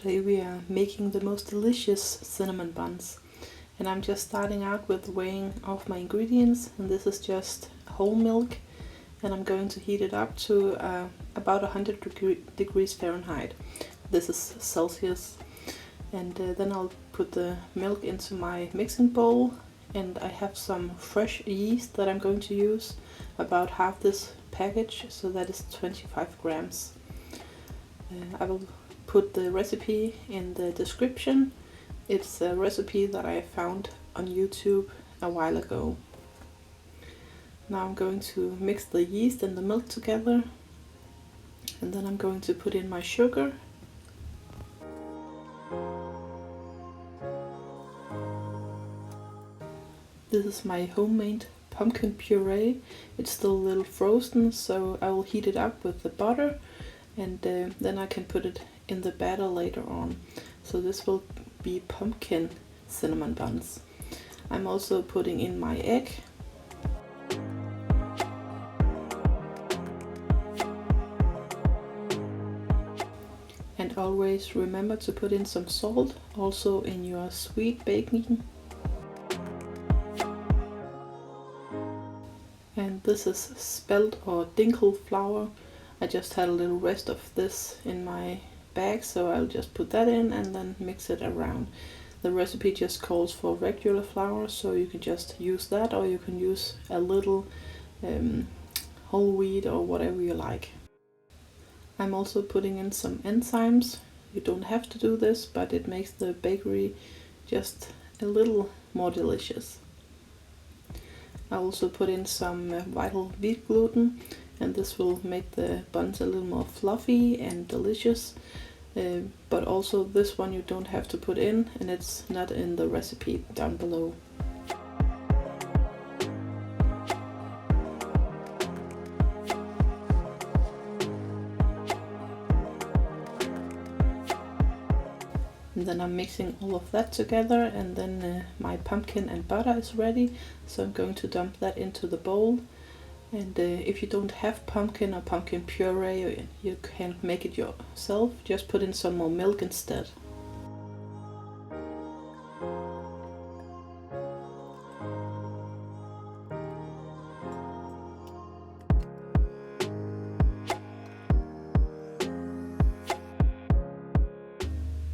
Today we are making the most delicious cinnamon buns, and I'm just starting out with weighing off my ingredients, and this is just whole milk, and I'm going to heat it up to about 100 degrees Fahrenheit. This is Celsius, and then I'll put the milk into my mixing bowl, and I have some fresh yeast that I'm going to use, about half this package, so that is 25 grams. I will put the recipe in the description. It's a recipe that I found on YouTube a while ago. Now I'm going to mix the yeast and the milk together, and then I'm going to put in my sugar. This is my homemade pumpkin puree. It's still a little frozen, so I will heat it up with the butter, and then I can put it in the batter later on. So this will be pumpkin cinnamon buns. I'm also putting in my egg. And always remember to put in some salt, also in your sweet baking. And this is spelt or dinkel flour. I just had a little rest of this in my bag, so I'll just put that in and then mix it around. The recipe just calls for regular flour, so you can just use that, or you can use a little whole wheat or whatever you like. I'm also putting in some enzymes. You don't have to do this, but it makes the bakery just a little more delicious. I also put in some vital wheat gluten, and this will make the buns a little more fluffy and delicious. But also this one you don't have to put in, and it's not in the recipe down below. And then I'm mixing all of that together, and then my pumpkin and butter is ready, so I'm going to dump that into the bowl. And if you don't have pumpkin or pumpkin puree, you can make it yourself. Just put in some more milk instead.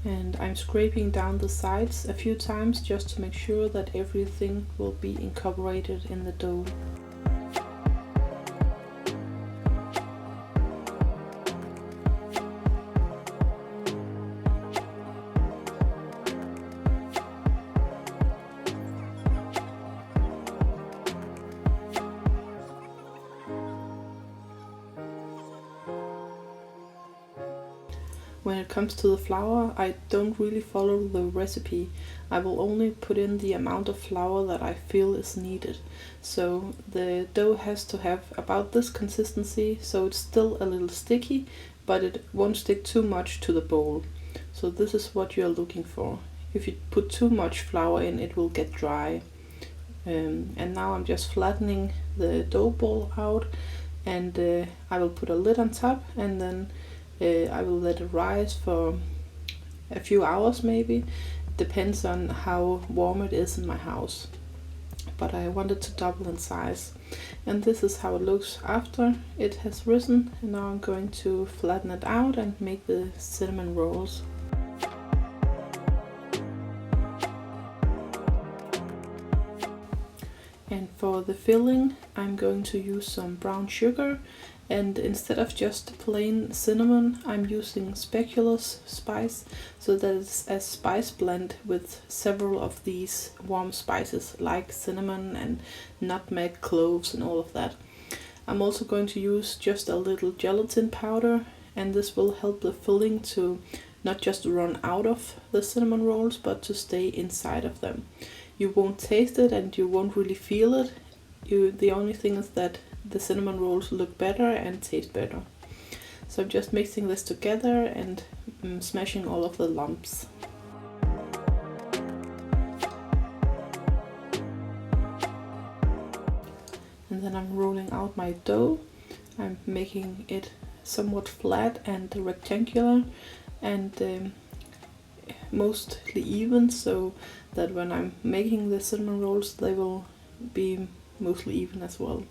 And I'm scraping down the sides a few times just to make sure that everything will be incorporated in the dough. When it comes to the flour, I don't really follow the recipe. I will only put in the amount of flour that I feel is needed. So the dough has to have about this consistency, so it's still a little sticky, but it won't stick too much to the bowl. So this is what you're looking for. If you put too much flour in, it will get dry. And now I'm just flattening the dough ball out, and I will put a lid on top, and then I will let it rise for a few hours maybe. Depends on how warm it is in my house. But I wanted to double in size. And this is how it looks after it has risen. And now I'm going to flatten it out and make the cinnamon rolls. And for the filling, I'm going to use some brown sugar, and instead of just plain cinnamon, I'm using specoolos spice, so that it's a spice blend with several of these warm spices like cinnamon and nutmeg, cloves and all of that. I'm also going to use just a little gelatin powder, and this will help the filling to not just run out of the cinnamon rolls, but to stay inside of them. You won't taste it and you won't really feel it. The only thing is that the cinnamon rolls look better and taste better. So I'm just mixing this together and smashing all of the lumps. And then I'm rolling out my dough. I'm making it somewhat flat and rectangular, and mostly even, so that when I'm making the cinnamon rolls they will be mostly even as well.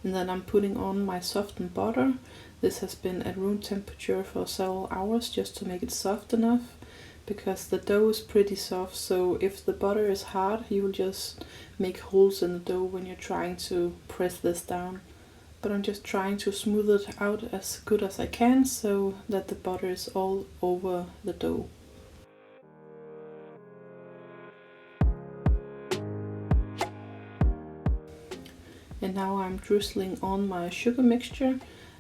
And then I'm putting on my softened butter. This has been at room temperature for several hours just to make it soft enough, because the dough is pretty soft, so if the butter is hard you will just make holes in the dough when you're trying to press this down. But I'm just trying to smooth it out as good as I can so that the butter is all over the dough. And now I'm drizzling on my sugar mixture,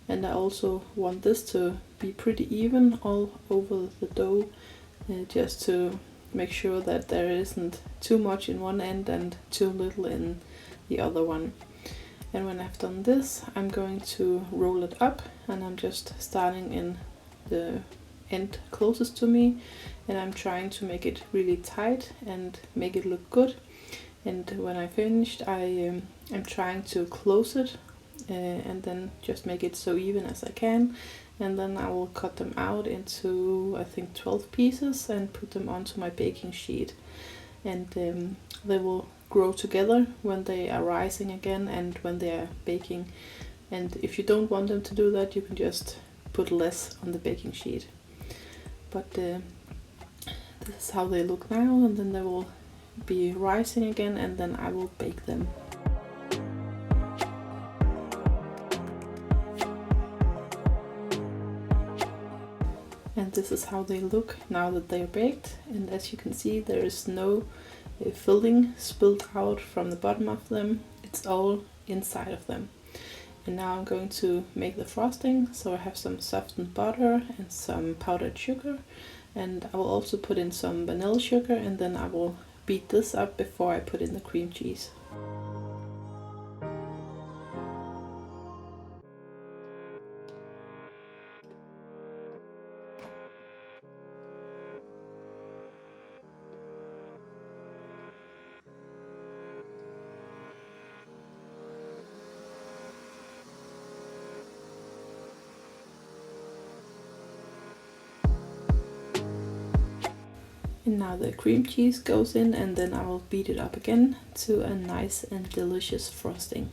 and I also want this to be pretty even all over the dough, just to make sure that there isn't too much in one end and too little in the other one. And when I've done this, I'm going to roll it up, and I'm just starting in the end closest to me, and I'm trying to make it really tight and make it look good. And when I finished, I'm trying to close it and then just make it so even as I can, and then I will cut them out into I think 12 pieces and put them onto my baking sheet, and they will grow together when they are rising again and when they are baking. And if you don't want them to do that, you can just put less on the baking sheet. But this is how they look now, and then they will be rising again, and then I will bake them. And this is how they look now that they are baked, and as you can see there is no filling spilled out from the bottom of them, it's all inside of them. And now I'm going to make the frosting, so I have some softened butter and some powdered sugar, and I will also put in some vanilla sugar, and then I will beat this up before I put in the cream cheese. And now the cream cheese goes in, and then I will beat it up again to a nice and delicious frosting.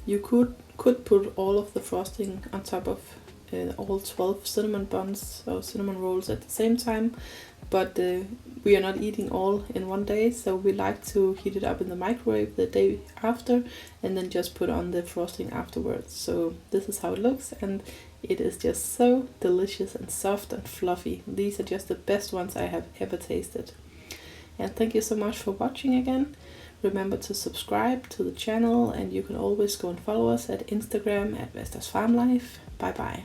You could put all of the frosting on top of all 12 cinnamon buns or cinnamon rolls at the same time, but we are not eating all in one day, so we like to heat it up in the microwave the day after and then just put on the frosting afterwards. So this is how it looks, and it is just so delicious and soft and fluffy. These are just the best ones I have ever tasted. And thank you so much for watching again. Remember to subscribe to the channel, and you can always go and follow us at Instagram at Vestas Farm Life. Bye bye.